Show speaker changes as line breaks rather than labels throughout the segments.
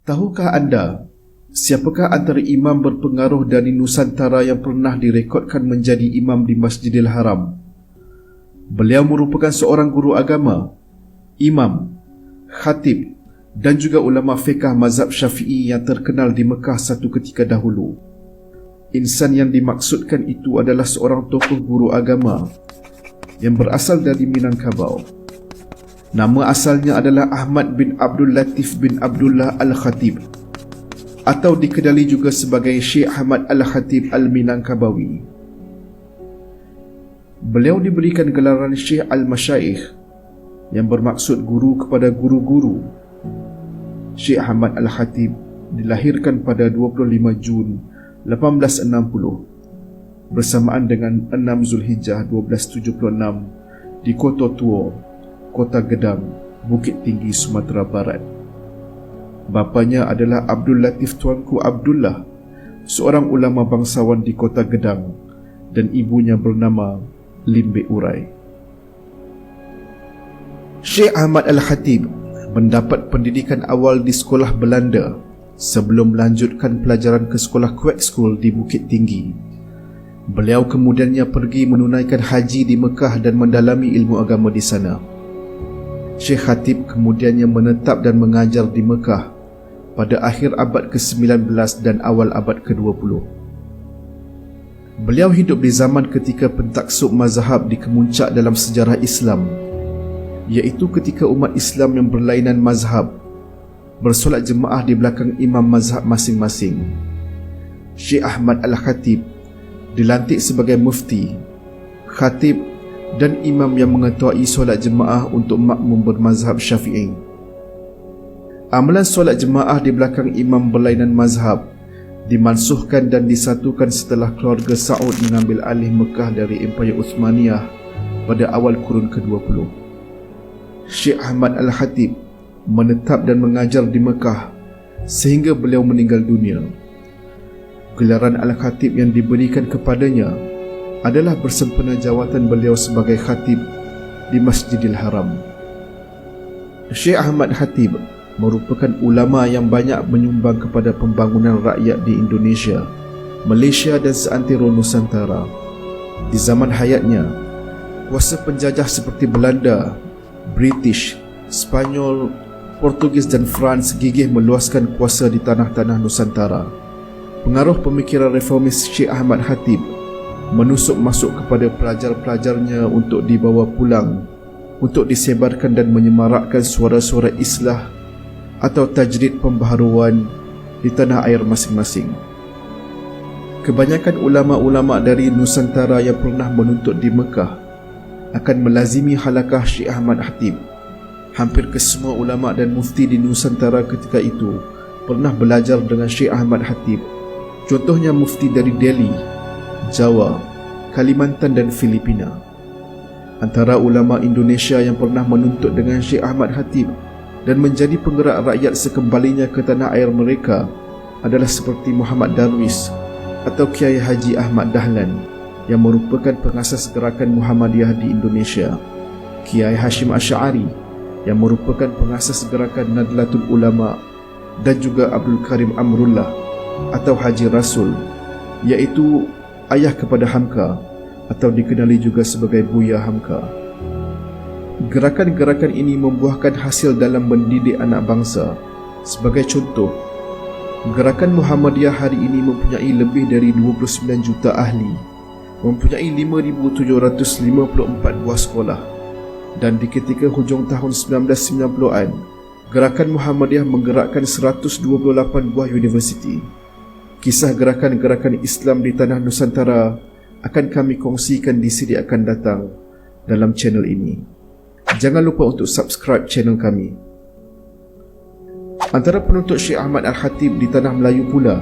Tahukah anda siapakah antara imam berpengaruh dari Nusantara yang pernah direkodkan menjadi imam di Masjidil Haram? Beliau merupakan seorang guru agama, imam, khatib dan juga ulama fiqh mazhab Syafi'i yang terkenal di Mekah satu ketika dahulu. Insan yang dimaksudkan itu adalah seorang tokoh guru agama yang berasal dari Minangkabau. Nama asalnya adalah Ahmad bin Abdul Latif bin Abdullah Al-Khatib, atau dikenali juga sebagai Syekh Ahmad Al-Khatib Al-Minangkabawi. Beliau diberikan gelaran Syekh Al-Masyaikh yang bermaksud guru kepada guru-guru. Syekh Ahmad Al-Khatib dilahirkan pada 25 Jun 1860 bersamaan dengan 6 Zulhijjah 1276 di Kota Tua, Kota Gedang, Bukit Tinggi, Sumatera Barat. Bapanya adalah Abdul Latif Tuanku Abdullah, seorang ulama bangsawan di Kota Gedang, dan ibunya bernama Limbe Urai. Syekh Ahmad Al-Khatib mendapat pendidikan awal di sekolah Belanda sebelum melanjutkan pelajaran ke sekolah Quake School di Bukit Tinggi. Beliau kemudiannya pergi menunaikan haji di Mekah dan mendalami ilmu agama di sana. Syekh Khatib kemudiannya menetap dan mengajar di Mekah pada akhir abad ke-19 dan awal abad ke-20. Beliau hidup di zaman ketika pentaksub mazhab dikemuncak dalam sejarah Islam, iaitu ketika umat Islam yang berlainan mazhab bersolat jemaah di belakang imam mazhab masing-masing. Syekh Ahmad Al-Khatib dilantik sebagai mufti, khatib dan imam yang mengetuai solat jemaah untuk makmum bermazhab Syafi'i. Amalan solat jemaah di belakang imam berlainan mazhab dimansuhkan dan disatukan setelah keluarga Saud mengambil alih Mekah dari Empayar Uthmaniyah pada awal kurun ke-20. Syekh Ahmad Al-Khatib menetap dan mengajar di Mekah sehingga beliau meninggal dunia. Gelaran Al-Khatib yang diberikan kepadanya adalah bersempena jawatan beliau sebagai khatib di Masjidil Haram. Syekh Ahmad Khatib merupakan ulama yang banyak menyumbang kepada pembangunan rakyat di Indonesia, Malaysia dan seantero Nusantara. Di zaman hayatnya, kuasa penjajah seperti Belanda, British, Spanyol, Portugis dan France gigih meluaskan kuasa di tanah-tanah Nusantara. Pengaruh pemikiran reformis Syekh Ahmad Khatib menusuk masuk kepada pelajar-pelajarnya untuk dibawa pulang, untuk disebarkan dan menyemarakkan suara-suara islah atau tajdid pembaharuan di tanah air masing-masing. Kebanyakan ulama-ulama dari Nusantara yang pernah menuntut di Mekah akan melazimi halakah Syekh Ahmad Khatib. Hampir kesemua ulama dan mufti di Nusantara ketika itu pernah belajar dengan Syekh Ahmad Khatib. Contohnya mufti dari Delhi, Jawa, Kalimantan dan Filipina. Antara ulama Indonesia yang pernah menuntut dengan Syekh Ahmad Khatib dan menjadi penggerak rakyat sekembalinya ke tanah air mereka adalah seperti Muhammad Darwis atau Kiai Haji Ahmad Dahlan yang merupakan pengasas gerakan Muhammadiyah di Indonesia, Kiai Hashim Asy'ari yang merupakan pengasas gerakan Nadlatul Ulama, dan juga Abdul Karim Amrullah atau Haji Rasul, iaitu ayah kepada Hamka atau dikenali juga sebagai Buya Hamka. Gerakan-gerakan ini membuahkan hasil dalam mendidik anak bangsa. Sebagai contoh, gerakan Muhammadiyah hari ini mempunyai lebih dari 29 juta ahli, mempunyai 5,754 buah sekolah, dan di ketika hujung tahun 1990-an, gerakan Muhammadiyah menggerakkan 128 buah universiti. Kisah gerakan-gerakan Islam di tanah Nusantara akan kami kongsikan di siri akan datang dalam channel ini. Jangan lupa untuk subscribe channel kami. Antara penuntut Syekh Ahmad Al-Khatib di tanah Melayu pula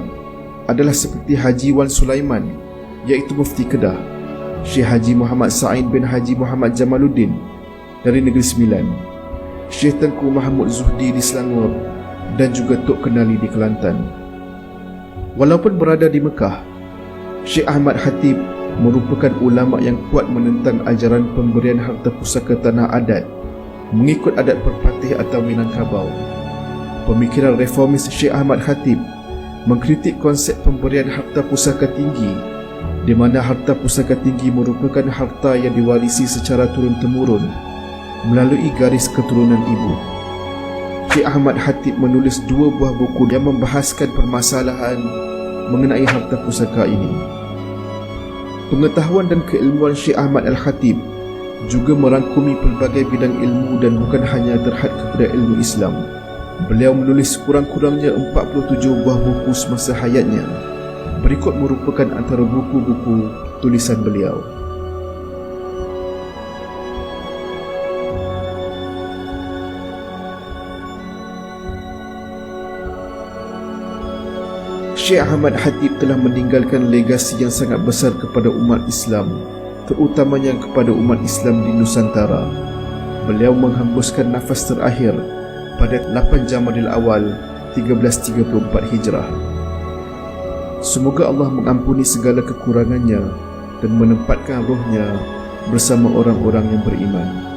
adalah seperti Haji Wan Sulaiman, iaitu Mufti Kedah, Syekh Haji Muhammad Sa'id bin Haji Muhammad Jamaluddin dari Negeri Sembilan, Syekh Tengku Mahmud Zuhdi di Selangor, dan juga Tok Kenali di Kelantan. Walaupun berada di Mekah, Syekh Ahmad Khatib merupakan ulama yang kuat menentang ajaran pemberian harta pusaka tanah adat mengikut adat Perpatih atau Minangkabau. Pemikiran reformis Syekh Ahmad Khatib mengkritik konsep pemberian harta pusaka tinggi, di mana harta pusaka tinggi merupakan harta yang diwarisi secara turun-temurun melalui garis keturunan ibu. Syekh Ahmad Khatib menulis 2 buah buku yang membahaskan permasalahan mengenai harta pusaka ini. Pengetahuan dan keilmuan Syekh Ahmad Al-Khatib juga merangkumi pelbagai bidang ilmu dan bukan hanya terhad kepada ilmu Islam. Beliau menulis kurang-kurangnya 47 buah buku semasa hayatnya. Berikut merupakan antara buku-buku tulisan beliau. Syekh Ahmad Khatib telah meninggalkan legasi yang sangat besar kepada umat Islam, terutamanya kepada umat Islam di Nusantara. Beliau menghembuskan nafas terakhir pada 8 Jamadil Awal 1334 Hijrah. Semoga Allah mengampuni segala kekurangannya dan menempatkan rohnya bersama orang-orang yang beriman.